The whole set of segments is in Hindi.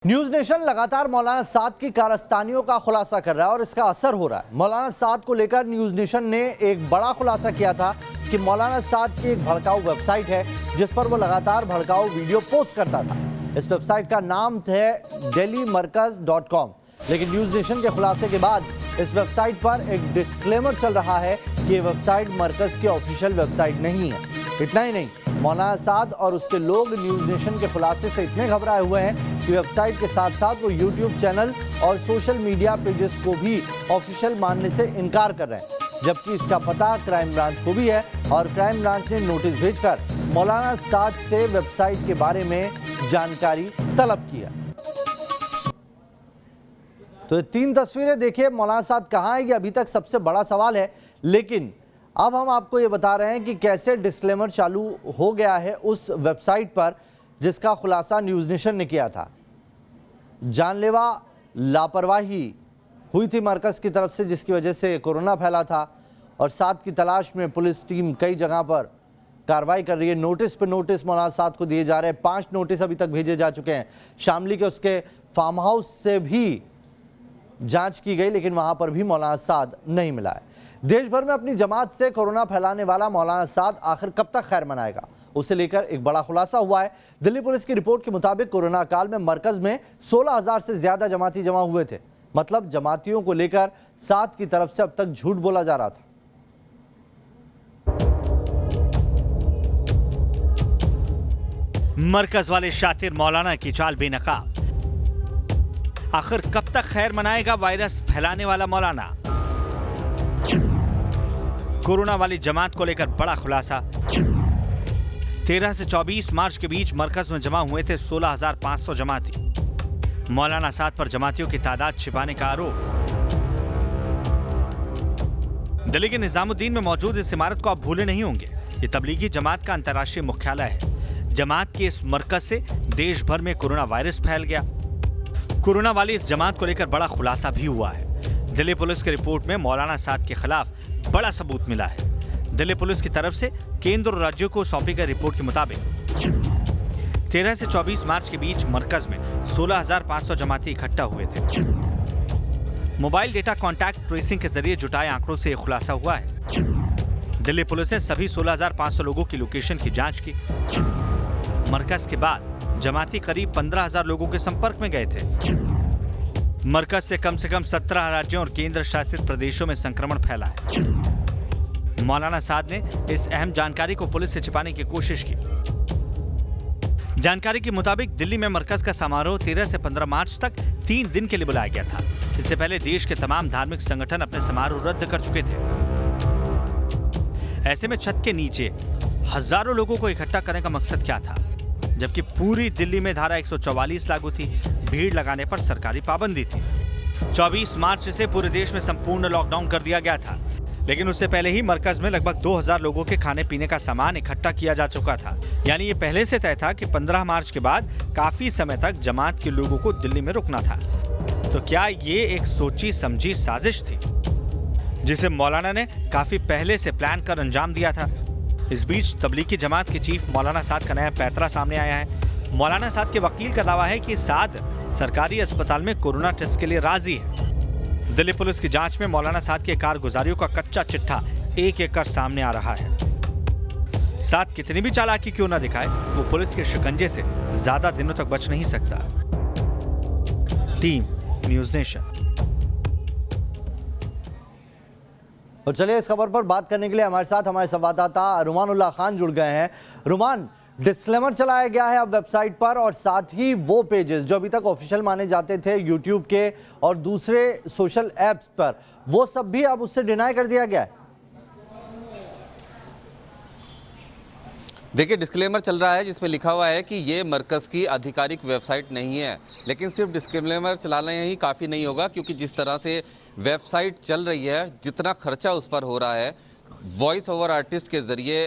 न्यूज नेशन लगातार मौलाना साद की कारस्तानियों का खुलासा कर रहा है और इसका असर हो रहा है। मौलाना साद को लेकर न्यूज नेशन ने एक बड़ा खुलासा किया था कि मौलाना साद की एक भड़काऊ वेबसाइट है जिस पर वो लगातार भड़काऊ वीडियो पोस्ट करता था। इस वेबसाइट का नाम है delhimarkaz.com, लेकिन न्यूज नेशन के खुलासे के बाद इस वेबसाइट पर एक डिस्क्लेमर चल रहा है कि ये वेबसाइट मरकज की ऑफिशियल वेबसाइट नहीं है। इतना ही नहीं, मौलाना साद और उसके लोग न्यूज नेशन के खुलासे से इतने घबराए हुए हैं कि वेबसाइट के साथ साथ वो यूट्यूब चैनल और सोशल मीडिया पेजेस को भी ऑफिशियल मानने से इनकार कर रहे हैं, जबकि इसका पता क्राइम ब्रांच को भी है और क्राइम ब्रांच ने नोटिस भेजकर मौलाना साद से वेबसाइट के बारे में जानकारी तलब की है। तो ये तीन तस्वीरें देखिए, मौलाना साद कहाँ है ये अभी तक सबसे बड़ा सवाल है, लेकिन अब हम आपको ये बता रहे हैं कि कैसे डिस्क्लेमर चालू हो गया है उस वेबसाइट पर जिसका खुलासा न्यूज नेशन ने किया था। जानलेवा लापरवाही हुई थी मरकज की तरफ से जिसकी वजह से कोरोना फैला था और साद की तलाश में पुलिस टीम कई जगह पर कार्रवाई कर रही है। नोटिस पे नोटिस मौलाना साद को दिए जा रहे हैं। 5 नोटिस अभी तक भेजे जा चुके हैं। शामली के उसके फार्म हाउस से भी जांच की गई, लेकिन वहां पर भी मौलाना साद नहीं मिला है। देश भर में अपनी जमात से कोरोना फैलाने वाला मौलाना साद आखिर कब तक खैर मनाएगा, उसे लेकर एक बड़ा खुलासा हुआ है। दिल्ली पुलिस की रिपोर्ट के मुताबिक कोरोना काल में मरकज में 16,000 से ज्यादा जमाती जमा हुए थे। मतलब जमातियों को लेकर साद की तरफ से अब तक झूठ बोला जा रहा था। मरकज वाले शातिर मौलाना की चाल बेनकाब। आखिर कब तक खैर मनाएगा वायरस फैलाने वाला मौलाना। कोरोना वाली जमात को लेकर बड़ा खुलासा। 13 से 24 मार्च के बीच मरकज में जमा हुए थे 16,500 जमाती। मौलाना साद पर जमातियों की तादाद छिपाने का आरोप। दिल्ली के निजामुद्दीन में मौजूद इस इमारत को आप भूले नहीं होंगे। ये तबलीगी जमात का अंतर्राष्ट्रीय मुख्यालय है। जमात के इस मरकज से देश भर में कोरोना वायरस फैल गया। कोरोना वाली इस जमात को लेकर बड़ा खुलासा भी हुआ है। दिल्ली पुलिस की रिपोर्ट में मौलाना साद के खिलाफ बड़ा सबूत मिला है। दिल्ली पुलिस की तरफ से केंद्र और राज्यों को सौंपी गई रिपोर्ट के मुताबिक 13 से 24 मार्च के बीच मरकज में 16,500 जमाती इकट्ठा हुए थे। मोबाइल डेटा कॉन्टैक्ट ट्रेसिंग के जरिए जुटाए आंकड़ों से यह खुलासा हुआ है। दिल्ली पुलिस ने सभी 16,500 लोगों की लोकेशन की जांच की। मरकज के बाद जमाती करीब 15,000 लोगों के संपर्क में गए थे। मरकज से कम 17 राज्यों और केंद्र शासित प्रदेशों में संक्रमण फैला है। मौलाना साद ने इस अहम जानकारी को पुलिस से छिपाने की कोशिश की। जानकारी के मुताबिक दिल्ली में मरकज का समारोह 13 से 15 मार्च तक 3 दिन के लिए बुलाया गया था। इससे पहले देश के तमाम धार्मिक संगठन अपने समारोह रद्द कर चुके थे। ऐसे में छत के नीचे हजारों लोगों को इकट्ठा करने का मकसद क्या था, जबकि पूरी दिल्ली में धारा 144 लागू थी। भीड़ लगाने पर सरकारी पाबंदी थी। 24 मार्च से पूरे देश में संपूर्ण लॉकडाउन कर दिया गया था, लेकिन उससे पहले ही मरकज में लगभग 2,000 लोगों के खाने पीने का सामान इकट्ठा किया जा चुका था। यानी ये पहले से तय था कि 15 मार्च के बाद काफी समय तक जमात के लोगों को दिल्ली में रुकना था। तो क्या ये एक सोची समझी साजिश थी जिसे मौलाना ने काफी पहले से प्लान कर अंजाम दिया था? इस बीच तबलीगी जमात के चीफ मौलाना साद का नया पैंतरा सामने आया है। मौलाना साद के वकील का दावा है कि साद सरकारी अस्पताल में कोरोना टेस्ट के लिए राजी है। दिल्ली पुलिस की जांच में मौलाना साद के कारगुजारियों का कच्चा चिट्ठा एक एक कर सामने आ रहा है। साद कितनी भी चालाकी क्यों ना दिखाए, वो पुलिस के शिकंजे से ज्यादा दिनों तक बच नहीं सकता। Team news nation. और चलिए इस खबर पर बात करने के लिए हमारे साथ हमारे संवाददाता रुमानुल्लाह खान जुड़ गए हैं। रुमान, डिस्क्लेमर चलाया गया है अब वेबसाइट पर और साथ ही वो पेजेस जो अभी तक ऑफिशियल माने जाते थे यूट्यूब के और दूसरे सोशल ऐप्स पर, वो सब भी अब उससे डिनाई कर दिया गया है। देखिए, डिस्क्लेमर चल रहा है जिसमें लिखा हुआ है कि ये मरकज़ की आधिकारिक वेबसाइट नहीं है। लेकिन सिर्फ डिस्क्लेमर चलाना ही काफ़ी नहीं होगा, क्योंकि जिस तरह से वेबसाइट चल रही है, जितना खर्चा उस पर हो रहा है, वॉइस ओवर आर्टिस्ट के ज़रिए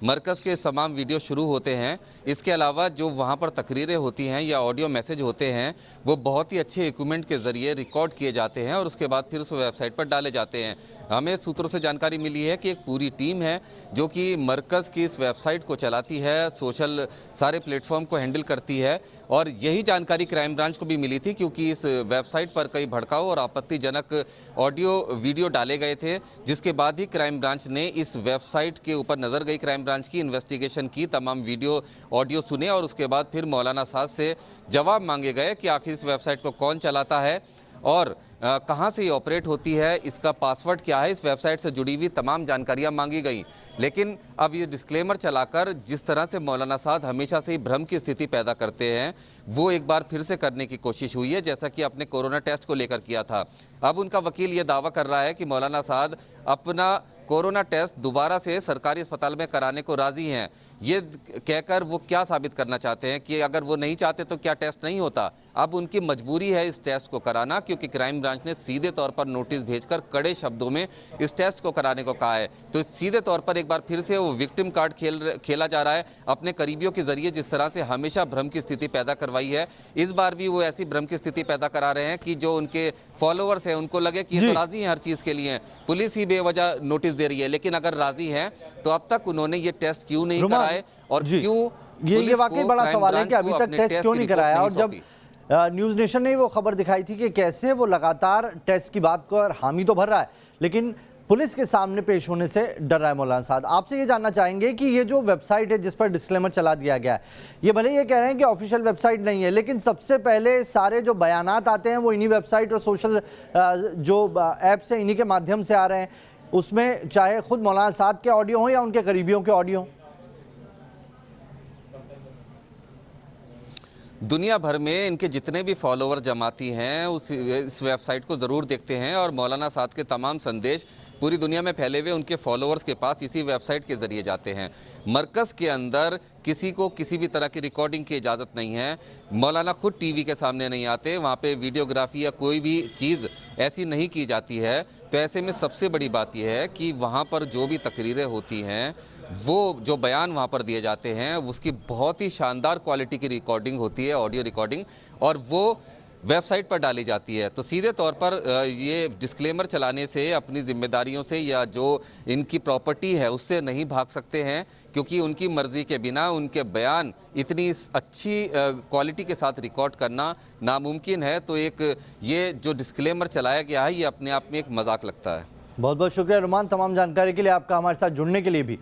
मरकज़ के तमाम वीडियो शुरू होते हैं। इसके अलावा जो वहाँ पर तकरीरें होती हैं या ऑडियो मैसेज होते हैं वो बहुत ही अच्छे इक्विपमेंट के ज़रिए रिकॉर्ड किए जाते हैं और उसके बाद फिर उस वेबसाइट पर डाले जाते हैं। हमें सूत्रों से जानकारी मिली है कि एक पूरी टीम है जो कि मरकज़ की इस वेबसाइट को चलाती है, सोशल सारे प्लेटफॉर्म को हैंडल करती है और यही जानकारी क्राइम ब्रांच को भी मिली थी क्योंकि इस वेबसाइट पर कई भड़काऊ और आपत्तिजनक ऑडियो वीडियो डाले गए थे, जिसके बाद ही क्राइम ब्रांच ने इस वेबसाइट के ऊपर नज़र गई। क्राइम ब्रांच की इन्वेस्टिगेशन की, तमाम वीडियो ऑडियो सुने और उसके बाद फिर मौलाना साद से जवाब मांगे गए कि आखिर इस वेबसाइट को कौन चलाता है और कहां से ये ऑपरेट होती है, इसका पासवर्ड क्या है, इस वेबसाइट से जुड़ी हुई तमाम जानकारियां मांगी गई। लेकिन अब ये डिस्क्लेमर चलाकर जिस तरह से मौलाना साद हमेशा से ही भ्रम की स्थिति पैदा करते हैं वो एक बार फिर से करने की कोशिश हुई है, जैसा कि अपने कोरोना टेस्ट को लेकर किया था। अब उनका वकील ये दावा कर रहा है कि मौलाना साद अपना कोरोना टेस्ट दोबारा से सरकारी अस्पताल में कराने को राजी हैं। ये कहकर वो क्या साबित करना चाहते हैं कि अगर वो नहीं चाहते तो क्या टेस्ट नहीं होता। अब उनकी मजबूरी है इस टेस्ट को कराना क्योंकि क्राइम ब्रांच ने सीधे तौर पर नोटिस भेजकर कड़े शब्दों में इस टेस्ट को कराने को कहा है। तो सीधे तौर पर एक बार फिर से वो विक्टिम कार्ड खेला जा रहा है अपने करीबियों के जरिए। जिस तरह से हमेशा भ्रम की स्थिति पैदा करवाई है, इस बार भी वो ऐसी भ्रम की स्थिति पैदा करा रहे हैं कि जो उनके फॉलोअर्स हैं उनको लगे कि ये तो राजी हैं हर चीज़ के लिए, पुलिस ही बेवजह नोटिस दे रही है। लेकिन अगर राजी हैं तो अब तक उन्होंने ये टेस्ट क्यों नहीं कराए और क्यों ये वाकई बड़ा सवाल है कि अभी तक टेस्ट क्यों नहीं कराया। और जब न्यूज़ नेशन ने वो खबर दिखाई थी कि कैसे वो लगातार टेस्ट की बात को हामी तो भर रहा है लेकिन पुलिस के सामने पेश होने से डर रहा है मौलाना साद। आपसे ये जानना चाहेंगे कि ये जो वेबसाइट है जिस पर डिस्क्लेमर चला दिया गया है, ये भले ये कह रहे हैं कि ऑफिशियल वेबसाइट नहीं है, लेकिन सबसे पहले सारे जो बयानात आते हैं वो इन्हीं वेबसाइट और सोशल जो ऐप्स हैं इन्हीं के माध्यम से आ रहे हैं, उसमें चाहे खुद मौलाना साद के ऑडियो हो या उनके करीबियों के ऑडियो हो। दुनिया भर में इनके जितने भी फॉलोअर जमाती हैं इस वेबसाइट को ज़रूर देखते हैं और मौलाना साद के तमाम संदेश पूरी दुनिया में फैले हुए उनके फॉलोअर्स के पास इसी वेबसाइट के ज़रिए जाते हैं। मरकज़ के अंदर किसी को किसी भी तरह की रिकॉर्डिंग की इजाज़त नहीं है। मौलाना खुद टीवी के सामने नहीं आते, वहाँ पे वीडियोग्राफी या कोई भी चीज़ ऐसी नहीं की जाती है। तो ऐसे में सबसे बड़ी बात यह है कि वहाँ पर जो भी तकरीरें होती हैं, वो जो बयान वहाँ पर दिए जाते हैं उसकी बहुत ही शानदार क्वालिटी की रिकॉर्डिंग होती है, ऑडियो रिकॉर्डिंग, और वो वेबसाइट पर डाली जाती है। तो सीधे तौर पर ये डिस्क्लेमर चलाने से अपनी जिम्मेदारियों से या जो इनकी प्रॉपर्टी है उससे नहीं भाग सकते हैं क्योंकि उनकी मर्ज़ी के बिना उनके बयान इतनी अच्छी क्वालिटी के साथ रिकॉर्ड करना नामुमकिन है। तो एक ये जो डिस्क्लेमर चलाया गया है ये अपने आप में एक मजाक लगता है। बहुत बहुत शुक्रिया रुमान, तमाम जानकारी के लिए, आपका हमारे साथ जुड़ने के लिए भी।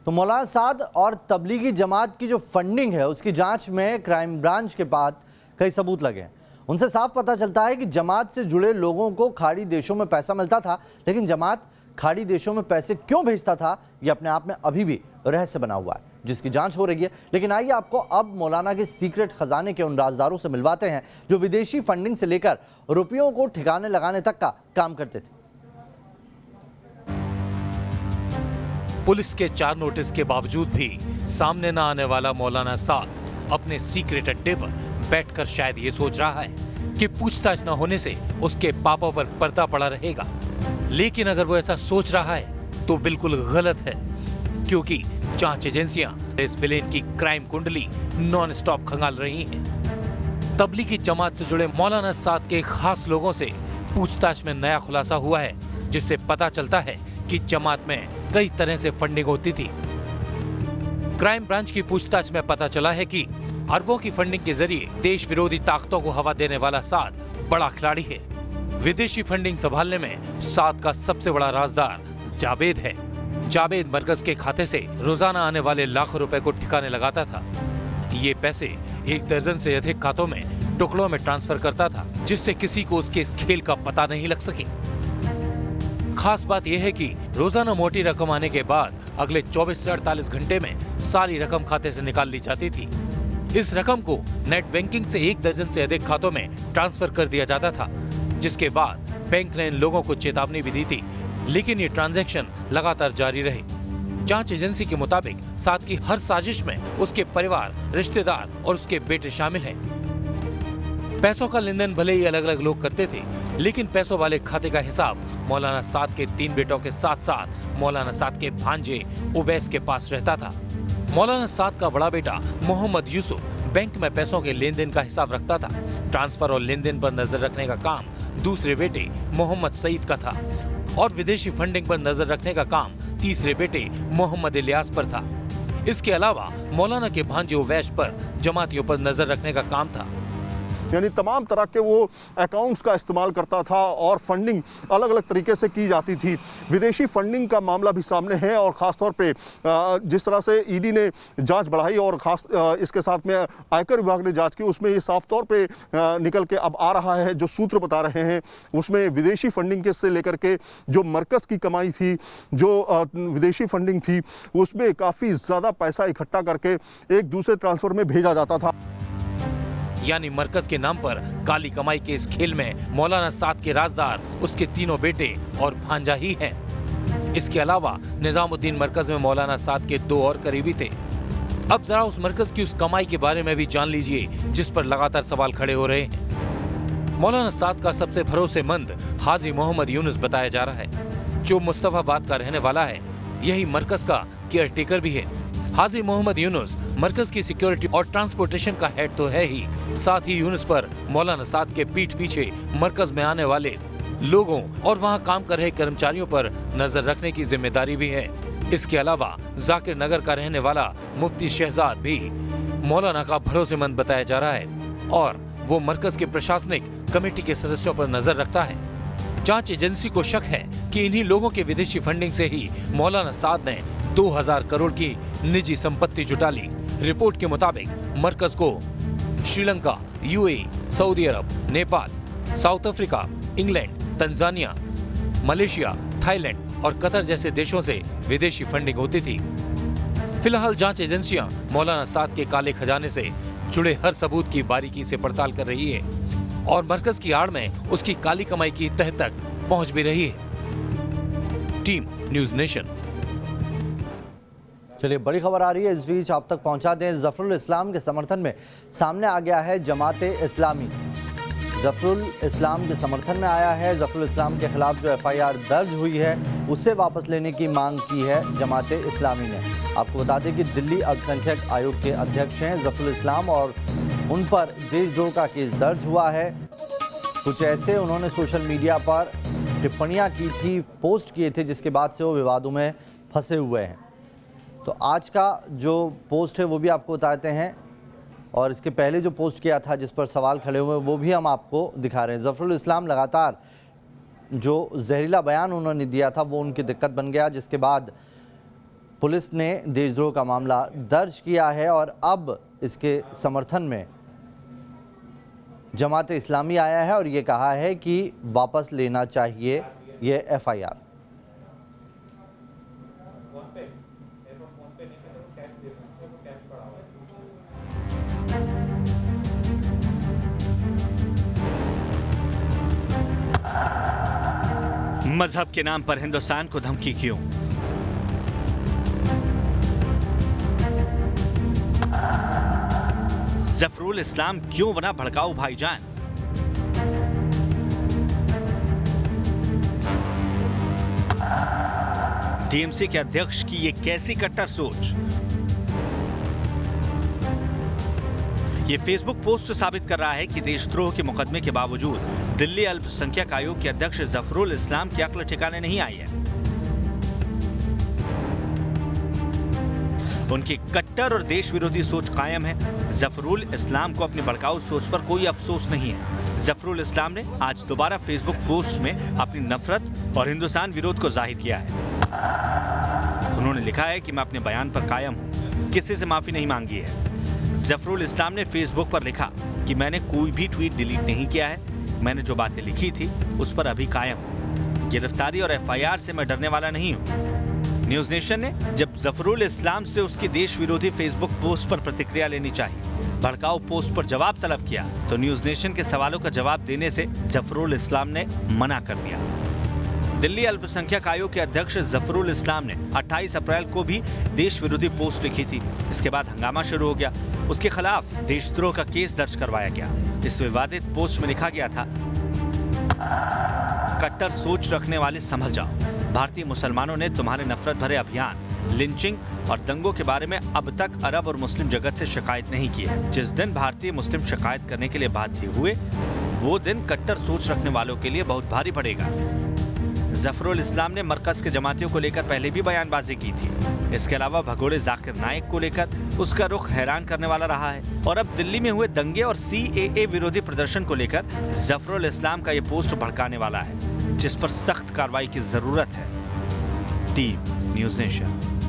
तो मौलाना साद और तबलीगी जमात की जो फंडिंग है उसकी जांच में क्राइम ब्रांच के पास कई सबूत लगे हैं। उनसे साफ पता चलता है कि जमात से जुड़े लोगों को खाड़ी देशों में पैसा मिलता था, लेकिन जमात खाड़ी देशों में पैसे क्यों भेजता था ये अपने आप में अभी भी रहस्य बना हुआ है, जिसकी जांच हो रही है। लेकिन आइए आपको अब मौलाना के सीक्रेट खजाने के उन राजदारों से मिलवाते हैं जो विदेशी फंडिंग से लेकर रुपयों को ठिकाने लगाने तक का काम करते थे। पुलिस के 4 नोटिस के बावजूद भी सामने न आने वाला मौलाना साद अपने सीक्रेट अड्डे पर बैठकर शायद ये सोच रहा है कि पूछताछ न होने से उसके पापों पर पर्दा पड़ा रहेगा। लेकिन अगर वो ऐसा सोच रहा है तो बिल्कुल गलत है, क्योंकि जांच एजेंसियां इस विलेन की क्राइम कुंडली नॉन स्टॉप खंगाल रही हैं। तबलीगी जमात से जुड़े मौलाना साद के खास लोगों से पूछताछ में नया खुलासा हुआ है, जिससे पता चलता है कि जमात में कई तरह से फंडिंग होती थी। क्राइम ब्रांच की पूछताछ में पता चला है कि अरबों की फंडिंग के जरिए देश विरोधी ताकतों को हवा देने वाला साद बड़ा खिलाड़ी है। विदेशी फंडिंग संभालने में साद का सबसे बड़ा राजदार जावेद है। जावेद मरकज के खाते से रोजाना आने वाले लाखों रुपए को ठिकाने लगाता था। ये पैसे 1 दर्जन से अधिक खातों में टुकड़ों में ट्रांसफर करता था, जिससे किसी को उसके इस खेल का पता नहीं लग सके। खास बात यह है कि रोजाना मोटी रकम आने के बाद अगले 24 से 48 घंटे में सारी रकम खाते से निकाल ली जाती थी। इस रकम को नेट बैंकिंग से 1 दर्जन से अधिक खातों में ट्रांसफर कर दिया जाता था, जिसके बाद बैंक ने इन लोगों को चेतावनी भी दी थी, लेकिन ये ट्रांजैक्शन लगातार जारी रहे। जांच एजेंसी के मुताबिक साद की हर साजिश में उसके परिवार, रिश्तेदार और उसके बेटे शामिल हैं। पैसों का लेन देन भले ही अलग अलग लोग करते थे, लेकिन पैसों वाले खाते का हिसाब मौलाना साद के 3 बेटों के साथ साथ मौलाना साद के भांजे उवैस के पास रहता था। मौलाना साद का बड़ा बेटा मोहम्मद यूसुफ बैंक में पैसों के लेन देन का हिसाब रखता था। ट्रांसफर और लेन देन पर नजर रखने का काम दूसरे बेटे मोहम्मद सईद का था और विदेशी फंडिंग पर नजर रखने का काम तीसरे बेटे मोहम्मद इलियास पर था। इसके अलावा मौलाना के भांजे उवैस पर जमातियों पर नजर रखने का काम था। यानी तमाम तरह के वो अकाउंट्स का इस्तेमाल करता था और फंडिंग अलग अलग तरीके से की जाती थी। विदेशी फंडिंग का मामला भी सामने है और ख़ास तौर पे जिस तरह से ईडी ने जांच बढ़ाई और ख़ास इसके साथ में आयकर विभाग ने जांच की, उसमें ये साफ तौर पे निकल के अब आ रहा है। जो सूत्र बता रहे हैं उसमें विदेशी फंडिंग के से लेकर के जो मरकज़ की कमाई थी, जो विदेशी फंडिंग थी, उसमें काफ़ी ज़्यादा पैसा इकट्ठा करके एक दूसरे ट्रांसफ़र में भेजा जाता था। यानी मरकज के नाम पर काली कमाई के इस खेल में मौलाना साद के राजदार उसके तीनों बेटे और भांजा ही हैं। इसके अलावा निजामुद्दीन मरकज में मौलाना साद के 2 और करीबी थे। अब जरा उस मरकज की उस कमाई के बारे में भी जान लीजिए जिस पर लगातार सवाल खड़े हो रहे हैं। मौलाना साद का सबसे भरोसेमंद हाजी मोहम्मद यूनुस बताया जा रहा है, जो मुस्तफाबाद का रहने वाला है। यही मरकज का केयरटेकर भी है। हाजी मोहम्मद यूनुस मरकज की सिक्योरिटी और ट्रांसपोर्टेशन का हेड तो है ही, साथ ही यूनुस पर मौलाना साद के पीठ पीछे मरकज में आने वाले लोगों और वहां काम कर रहे कर्मचारियों पर नजर रखने की जिम्मेदारी भी है। इसके अलावा जाकिर नगर का रहने वाला मुफ्ती शहजाद भी मौलाना का भरोसेमंद बताया जा रहा है और वो मरकज के प्रशासनिक कमेटी के सदस्यों पर नजर रखता है। जांच एजेंसी को शक है कि इन्हीं लोगों के विदेशी फंडिंग से ही मौलाना साद ने 2000 करोड़ की निजी संपत्ति जुटा ली। रिपोर्ट के मुताबिक मरकज को श्रीलंका, यूएई, सऊदी अरब, Nepal, South Africa, England, Tanzania, Malaysia, Thailand और कतर जैसे देशों से विदेशी फंडिंग होती थी। फिलहाल जांच एजेंसियां मौलाना साद के काले खजाने से जुड़े हर सबूत की बारीकी से पड़ताल कर रही है और मरकज की आड़ में उसकी काली कमाई की तह तक पहुंच भी रही है। Team news nation. चलिए, बड़ी खबर आ रही है इस बीच आप तक पहुंचा दें। जफरुल इस्लाम के समर्थन में सामने आ गया है जमाते इस्लामी। जफरुल इस्लाम के समर्थन में आया है। जफरुल इस्लाम के खिलाफ जो एफआईआर दर्ज हुई है उसे वापस लेने की मांग की है जमाते इस्लामी ने। आपको बता दें कि दिल्ली अल्पसंख्यक आयोग के अध्यक्ष हैं जफरुल इस्लाम और उन पर देशद्रोह का केस दर्ज हुआ है। कुछ ऐसे उन्होंने सोशल मीडिया पर टिप्पणियां की थी, पोस्ट किए थे, जिसके बाद से वो विवादों में फंसे हुए हैं। तो आज का जो पोस्ट है वो भी आपको बताते हैं और इसके पहले जो पोस्ट किया था जिस पर सवाल खड़े हुए वो भी हम आपको दिखा रहे हैं। जफरुल इस्लाम लगातार जो जहरीला बयान उन्होंने दिया था वो उनकी दिक्कत बन गया, जिसके बाद पुलिस ने देशद्रोह का मामला दर्ज किया है और अब इसके समर्थन में जमात इस्लामी आया है और ये कहा है कि वापस लेना चाहिए ये एफआईआर। मजहब के नाम पर हिंदुस्तान को धमकी क्यों? जफरुल इस्लाम क्यों बना भड़काऊ भाईजान? टीएमसी के अध्यक्ष की ये कैसी कट्टर सोच? ये फेसबुक पोस्ट साबित कर रहा है कि देशद्रोह के मुकदमे के बावजूद दिल्ली अल्पसंख्यक आयोग के अध्यक्ष जफरुल इस्लाम की अक्ल ठिकाने नहीं आई है। उनकी कट्टर और देश विरोधी सोच कायम है। जफरुल इस्लाम को अपनी भड़काऊ सोच पर कोई अफसोस नहीं है। जफरुल इस्लाम ने आज दोबारा फेसबुक पोस्ट में अपनी नफरत और हिंदुस्तान विरोध को जाहिर किया है। उन्होंने लिखा है कि मैं अपने बयान पर कायम हूं, किसी से माफी नहीं मांगी है। जफरुल इस्लाम ने फेसबुक पर लिखा कि मैंने कोई भी ट्वीट डिलीट नहीं किया है, मैंने जो बातें लिखी थी उस पर अभी कायम हूं। गिरफ्तारी और एफआईआर से मैं डरने वाला नहीं हूं। न्यूज़ नेशन ने जब जफरुल इस्लाम से उसके देश विरोधी फेसबुक पोस्ट पर प्रतिक्रिया लेनी चाहिए, भड़काऊ पोस्ट पर जवाब तलब किया, तो न्यूज़ नेशन के सवालों का जवाब देने से जफरुल इस्लाम ने मना कर दिया। दिल्ली अल्पसंख्यक आयोग के अध्यक्ष जफरुल इस्लाम ने 28 अप्रैल को भी देश विरोधी पोस्ट लिखी थी। इसके बाद हंगामा शुरू हो गया। उसके खिलाफ देशद्रोह का केस दर्ज करवाया गया। इस विवादित पोस्ट में लिखा गया था, कट्टर सोच रखने वाले संभल जाओ, भारतीय मुसलमानों ने तुम्हारे नफरत भरे अभियान, लिंचिंग और दंगों के बारे में अब तक अरब और मुस्लिम जगत से शिकायत नहीं की है। जिस दिन भारतीय मुस्लिम शिकायत करने के लिए बाध्य हुए, वो दिन कट्टर सोच रखने वालों के लिए बहुत भारी पड़ेगा। जफरुल इस्लाम ने मरकज के जमातियों को लेकर पहले भी बयानबाजी की थी। इसके अलावा भगोड़े जाकिर नाइक को लेकर उसका रुख हैरान करने वाला रहा है। और अब दिल्ली में हुए दंगे और CAA विरोधी प्रदर्शन को लेकर जफरुल इस्लाम का ये पोस्ट भड़काने वाला है, जिस पर सख्त कार्रवाई की जरूरत है। Team news nation.